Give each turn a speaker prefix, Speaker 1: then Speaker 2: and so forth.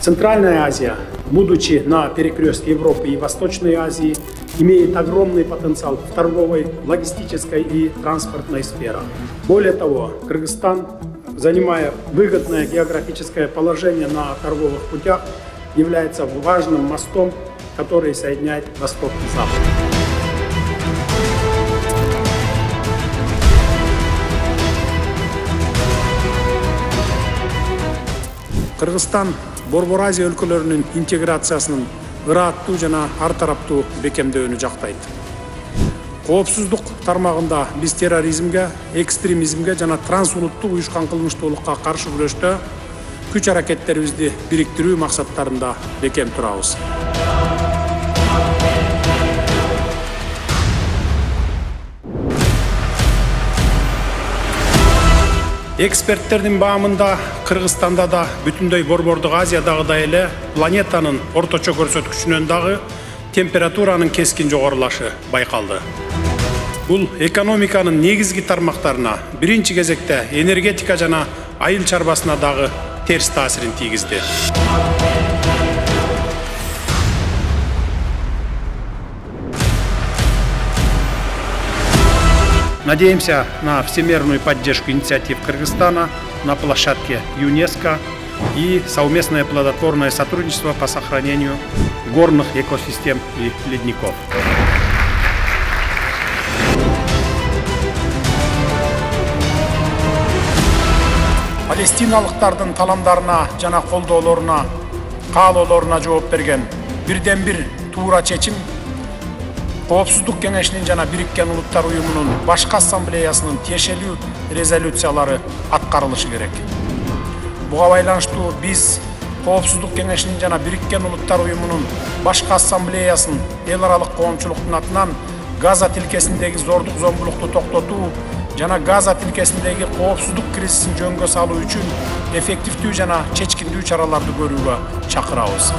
Speaker 1: Центральная Азия, будучи на перекрестке Европы и Восточной Азии, имеет огромный потенциал в торговой, логистической и транспортной сферах. Более того, Кыргызстан, занимая выгодное географическое положение на торговых путях, является важным мостом, который соединяет Восток и Запад. Кыргызстан Борбор Азия өлкөлөрүнүн интеграциясынын ырааттуу жана ар тараптуу бекемдөөнү жактайт. Коопсуздук тармагында биз терроризмге, экстремизмге жана трансулуттук уюшкан кылмыштуулукка каршы күрөштө күч аракеттерибизди бириктирүү максаттарында бекем турабыз. Эксперттердин баамында Кыргызстанда да бүтүндөй Борбордук Азиядагыдай эле планетанын орточо көрсөткүчүнөн дагы температуранын кескин жогорулашы байкалды. Бул экономиканын негизги тармактарына, биринчи кезекте энергетика жана айыл чарбасына дагы терс таасирин тийгизди. Надеемся на всемирную поддержку инициатив Кыргызстана на площадке ЮНЕСКО и совместное плодотворное сотрудничество по сохранению горных экосистем и ледников. Палестиналыктардын таламдарына жана колдоолоруна, каалоолоруна жооп берген бирден бир туура чечим Коопсуздук кеңешинин жана Бириккен Улуттар уюмунун башкы ассамблеясынын тиешелүү резолюциялары аткарылышы керек. Буга байланыштуу биз Коопсуздук кеңешинин жана Бириккен Улуттар уюмунун башкы ассамблеясынын эл аралык коомчулуктун атынан Газа тилкесиндеги зордук зомбулукту токтотуу жана Газа тилкесиндеги коопсуздук кризисин жөнгө салуу үчүн эффективдүү жана чечкиндүү чараларды көрүүгө чакырабыз.